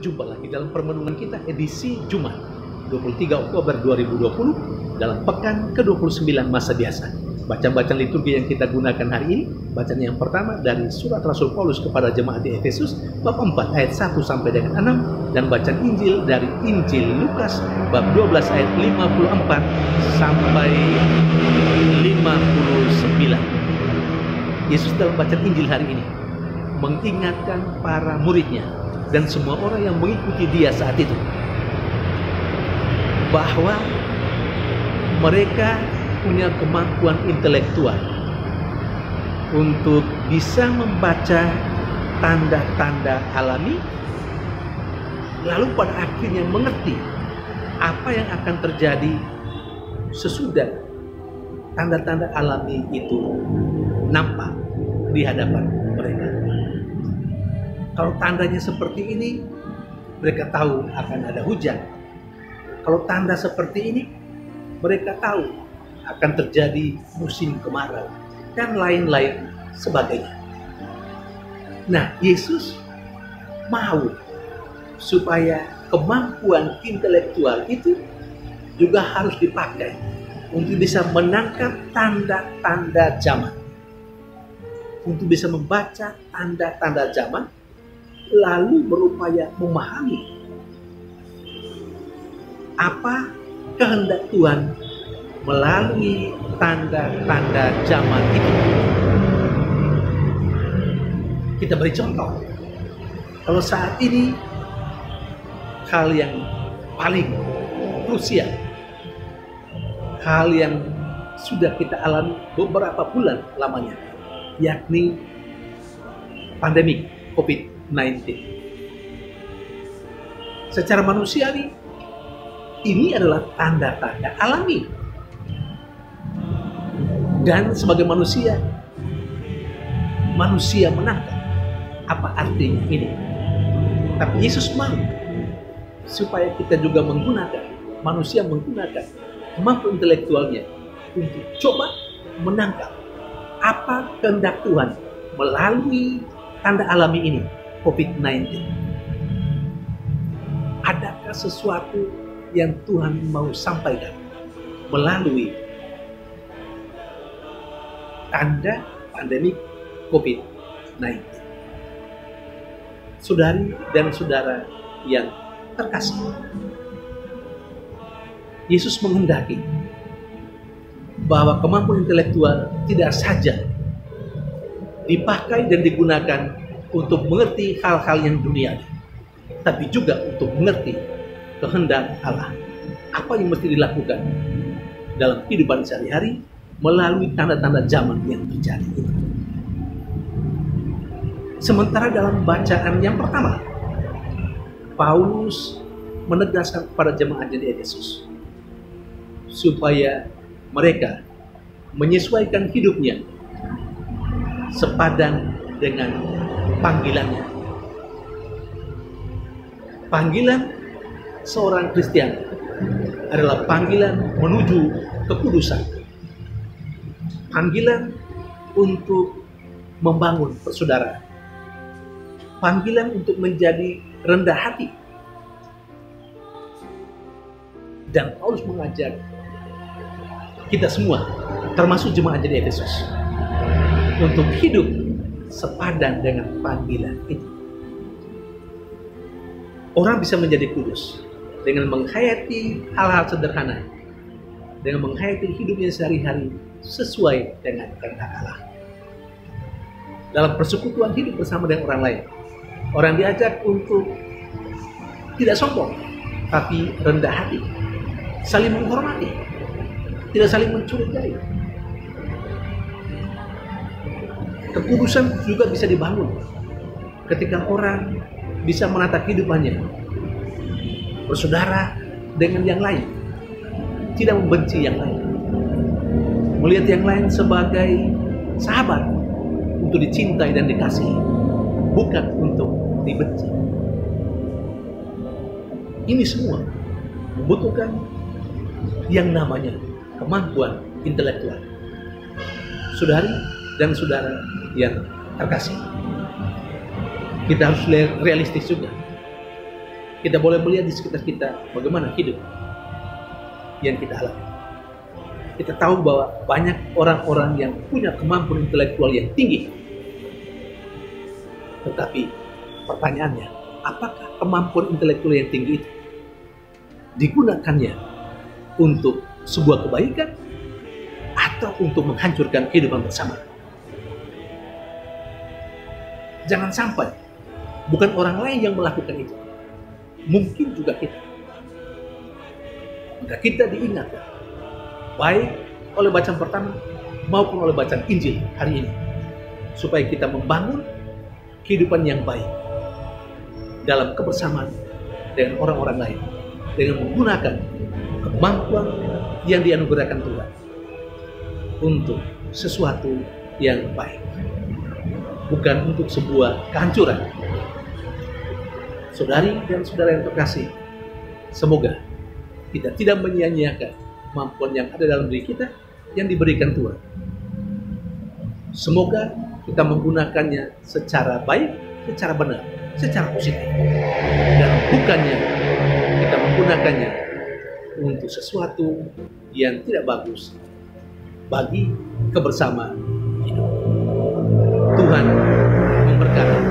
Berjumpa lagi dalam permenungan kita edisi Jumat 23 Oktober 2020 dalam pekan ke-29 masa biasa. Bacaan-bacaan liturgi yang kita gunakan hari ini, bacaan yang pertama dari surat Rasul Paulus kepada jemaat di Efesus bab 4 ayat 1 sampai dengan 6 dan bacaan Injil dari Injil Lukas bab 12 ayat 54 sampai 59. Yesus dalam bacaan Injil hari ini mengingatkan para muridnya dan semua orang yang mengikuti dia saat itu bahwa mereka punya kemampuan intelektual untuk bisa membaca tanda-tanda alami, lalu pada akhirnya mengerti apa yang akan terjadi sesudah tanda-tanda alami itu nampak di hadapan mereka. Kalau tandanya seperti ini, mereka tahu akan ada hujan. Kalau tanda seperti ini, mereka tahu akan terjadi musim kemarau dan lain-lain sebagainya. Nah, Yesus mau supaya kemampuan intelektual itu juga harus dipakai untuk bisa menangkap tanda-tanda zaman, untuk bisa membaca tanda-tanda zaman, lalu berupaya memahami apa kehendak Tuhan melalui tanda-tanda zaman itu. Kita beri contoh. Kalau saat ini hal yang paling krusial, hal yang sudah kita alami beberapa bulan lamanya, yakni pandemi COVID-19. Secara manusiawi, ini adalah tanda-tanda alami. Dan sebagai manusia menangkap apa artinya ini. Tapi Yesus mau supaya kita juga manusia menggunakan kemampuan intelektualnya untuk coba menangkap apa kehendak Tuhan melalui tanda alami ini, COVID-19. Adakah sesuatu yang Tuhan mau sampaikan melalui tanda pandemi COVID-19? Saudari dan saudara yang terkasih, Yesus menghendaki bahwa kemampuan intelektual tidak saja dipakai dan digunakan untuk mengerti hal-hal yang duniawi, tapi juga untuk mengerti kehendak Allah. Apa yang mesti dilakukan dalam kehidupan sehari-hari melalui tanda-tanda zaman yang terjadi itu. Sementara dalam bacaan yang pertama, Paulus menegaskan kepada jemaat di Efesus supaya mereka menyesuaikan hidupnya sepadan dengan panggilannya. Panggilan seorang Kristen adalah panggilan menuju kekudusan. Panggilan untuk membangun persaudaraan. Panggilan untuk menjadi rendah hati. Dan Paulus mengajar kita semua, termasuk jemaat di Efesus, untuk hidup sepadan dengan panggilan itu. Orang bisa menjadi kudus dengan menghayati hal-hal sederhana, dengan menghayati hidupnya sehari-hari sesuai dengan kehendak Allah. Dalam persekutuan hidup bersama dengan orang lain, orang diajak untuk tidak sombong, tapi rendah hati, saling menghormati, tidak saling mencurigai. Kekudusan juga bisa dibangun ketika orang bisa menata kehidupannya, bersaudara dengan yang lain, tidak membenci yang lain, melihat yang lain sebagai sahabat untuk dicintai dan dikasihi, bukan untuk dibenci. Ini semua membutuhkan yang namanya kemampuan intelektual. Saudari dan saudara yang terkasih, kita harus realistis juga. Kita boleh melihat di sekitar kita bagaimana hidup yang kita alami. Kita tahu bahwa banyak orang-orang yang punya kemampuan intelektual yang tinggi. Tetapi pertanyaannya, apakah kemampuan intelektual yang tinggi itu digunakannya untuk sebuah kebaikan atau untuk menghancurkan kehidupan bersama? Jangan sampai bukan orang lain yang melakukan itu, mungkin juga kita. Maka kita diingatkan, baik oleh bacaan pertama maupun oleh bacaan Injil hari ini, supaya kita membangun kehidupan yang baik dalam kebersamaan dengan orang-orang lain, dengan menggunakan kemampuan yang dianugerahkan Tuhan untuk sesuatu yang baik, bukan untuk sebuah kehancuran. Saudari dan saudara yang terkasih, semoga kita tidak menyia-nyiakan kemampuan yang ada dalam diri kita yang diberikan Tuhan. Semoga kita menggunakannya secara baik, secara benar, secara positif, dan bukannya kita menggunakannya untuk sesuatu yang tidak bagus bagi kebersamaan hidup. Tuhan memberkati.